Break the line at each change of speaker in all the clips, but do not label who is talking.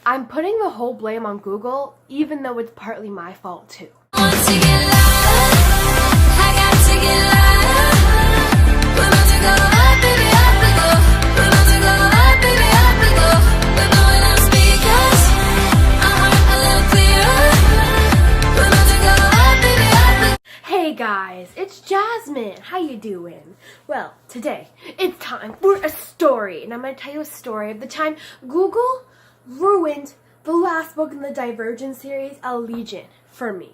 I'm putting the whole blame on Google, even though it's partly my fault too. Hey guys, it's Jasmine. How you doing? Well, today it's time for a story, and I'm going to tell you a story of the time Google ruined the last book in the Divergent series, Allegiant, for me.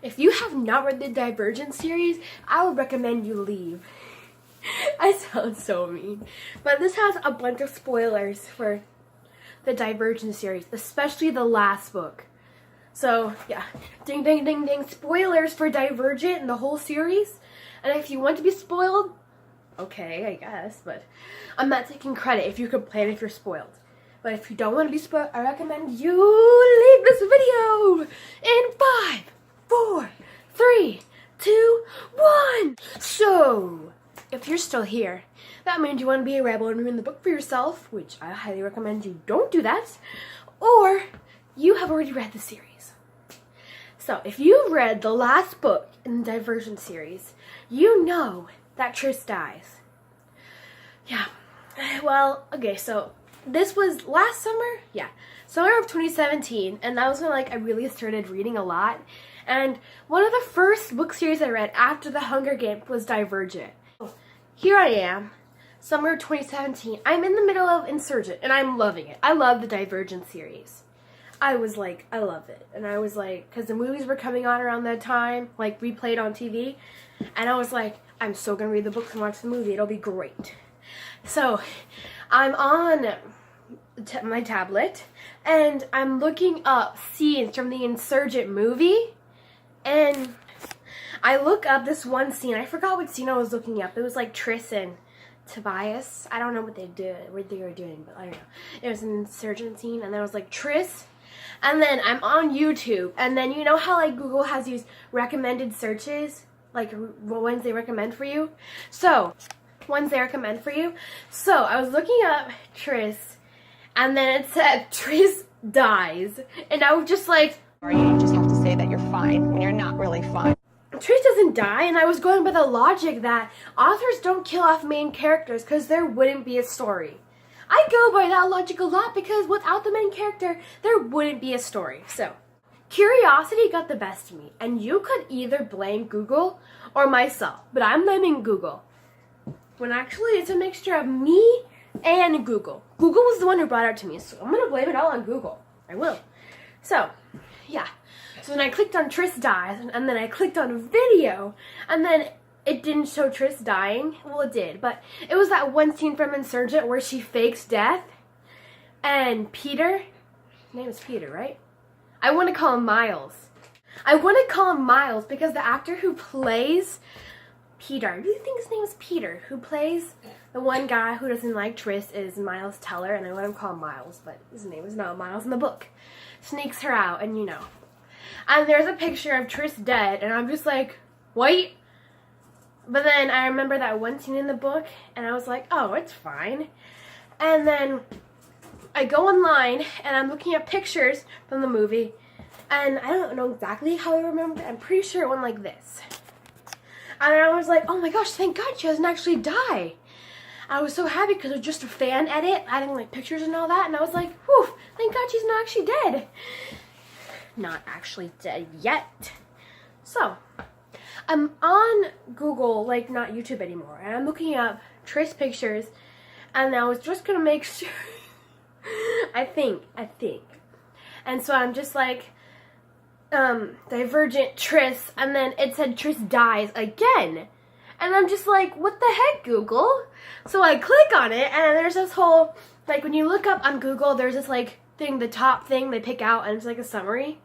If you have not read the Divergent series, I would recommend you leave. I sound so mean. But this has a bunch of spoilers for the Divergent series, especially the last book. So, yeah, ding, ding, ding, ding, spoilers for Divergent and the whole series. And if you want to be spoiled, okay, I guess, but I'm not taking credit if you complain if you're spoiled. But if you don't want to be spoiled, I recommend you leave this video in 5, 4, 3, 2, 1. So, if you're still here, that means you want to be a rebel and read the book for yourself, which I highly recommend you don't do that, or you have already read the series. So, if you read the last book in the Divergent series, you know that Tris dies. Yeah. Well, okay, so this was last summer? Yeah. Summer of 2017, and that was when, I really started reading a lot. And one of the first book series I read after The Hunger Games was Divergent. Here I am, summer of 2017. I'm in the middle of Insurgent, and I'm loving it. I love the Divergent series. I was like, I love it. And I was like, because the movies were coming on around that time, replayed on TV. And I was like, I'm so going to read the books and watch the movie. It'll be great. So, I'm on my tablet, and I'm looking up scenes from the Insurgent movie. And I look up this one scene. I forgot what scene I was looking up. It was Tris and Tobias. I don't know what they were doing, but I don't know. It was an Insurgent scene, and then it was Tris. And then I'm on YouTube, and then you know how Google has these recommended searches, ones they recommend for you? So, I was looking up Tris, and then it said Tris dies, and I was just like,
you just have to say that you're fine when you're not really fine.
Tris doesn't die, and I was going by the logic that authors don't kill off main characters because there wouldn't be a story. I go by that logic a lot because without the main character, there wouldn't be a story. So, curiosity got the best of me, and you could either blame Google or myself, but I'm blaming Google. When actually it's a mixture of me and Google. Google was the one who brought it to me, so I'm going to blame it all on Google. I will. So, yeah. So then I clicked on Tris dies, and then I clicked on video, and then it didn't show Tris dying. Well, it did, but it was that one scene from Insurgent where she fakes death. And Peter, his name is Peter, right? I want to call him Miles. I want to call him Miles because the actor who plays Peter, I really think his name is Peter, who plays the one guy who doesn't like Tris is Miles Teller, and I want to call him Miles, but his name is not Miles in the book. Sneaks her out, and you know. And there's a picture of Tris dead, and I'm just like, wait. But then I remember that one scene in the book, and I was like, oh, it's fine. And then I go online, and I'm looking at pictures from the movie, and I don't know exactly how I remember it. I'm pretty sure it went like this. And I was like, oh my gosh, thank God she doesn't actually die. I was so happy because it was just a fan edit, adding pictures and all that, and I was like, whew, thank God she's not actually dead. Not actually dead yet. So, I'm on Google, not YouTube anymore, and I'm looking up Tris pictures, and I was just gonna make sure, I think, and so I'm just Divergent Tris, and then it said Tris dies again, and I'm just like, what the heck, Google? So I click on it, and there's this whole, when you look up on Google, there's this, thing, the top thing they pick out, and it's a summary.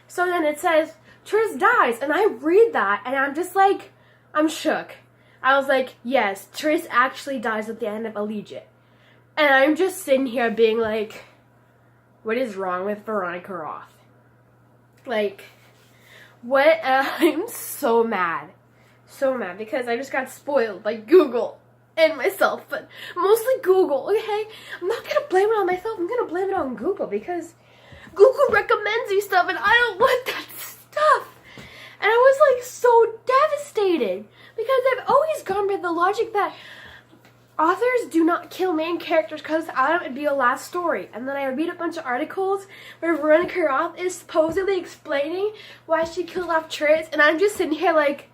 So then it says, Tris dies, and I read that, and I'm just I'm shook. I was like, yes, Tris actually dies at the end of Allegiant. And I'm just sitting here being like, what is wrong with Veronica Roth? What? I'm so mad. So mad because I just got spoiled by Google. and myself, but mostly Google, okay? I'm not gonna blame it on myself, I'm gonna blame it on Google because Google recommends you stuff and I don't want that stuff. And I was like so devastated because I've always gone by the logic that authors do not kill main characters because Adam would be a last story. And then I read a bunch of articles where Veronica Roth is supposedly explaining why she killed off Tris, and I'm just sitting here like,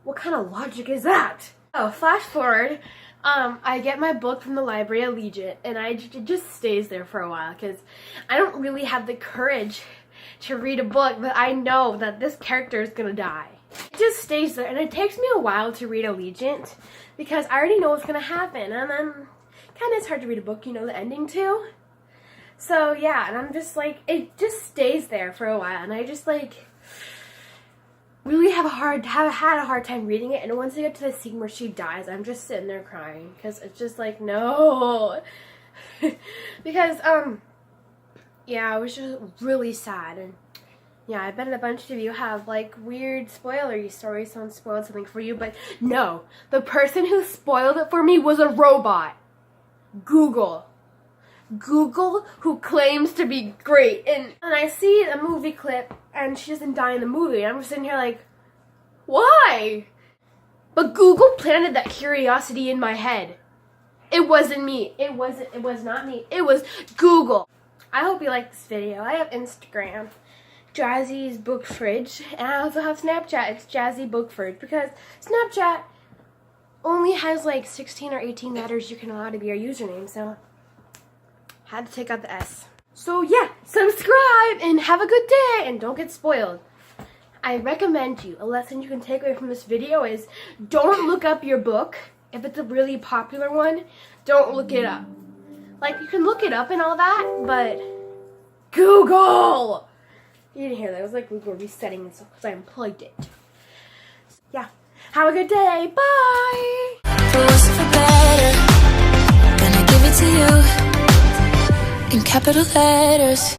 what kind of logic is that? Oh, flash forward, I get my book from the library, Allegiant, and it just stays there for a while because I don't really have the courage to read a book that I know that this character is gonna die. It just stays there, and it takes me a while to read Allegiant because I already know what's gonna happen, and then kind of it's hard to read a book you know the ending to. So yeah, and I'm just like, it just stays there for a while, and I just like really had a hard time reading it. And once I get to the scene where she dies, I'm just sitting there crying because it's just like, no. Because yeah, it was just really sad. And yeah, I bet a bunch of you have like weird spoilery stories, someone spoiled something for you, but no, the person who spoiled it for me was a robot. Google, who claims to be great, and I see a movie clip and she doesn't die in the movie, and I'm just sitting here like, why? But Google planted that curiosity in my head. It wasn't me. It was not me. It was Google. I hope you like this video. I have Instagram, Jazzy's Book Fridge, and I also have Snapchat. It's Jazzy Book Fridge because Snapchat only has like 16 or 18 letters you can allow to be your username, so had to take out the S. So yeah, subscribe and have a good day and don't get spoiled. I recommend you, a lesson you can take away from this video is don't look up your book. If it's a really popular one, don't look it up. Like, you can look it up and all that, but Google! You didn't hear that. It was like Google resetting itself because I unplugged it. So, yeah. Have a good day. Bye!
For worse or for better, gonna give it to you in capital letters.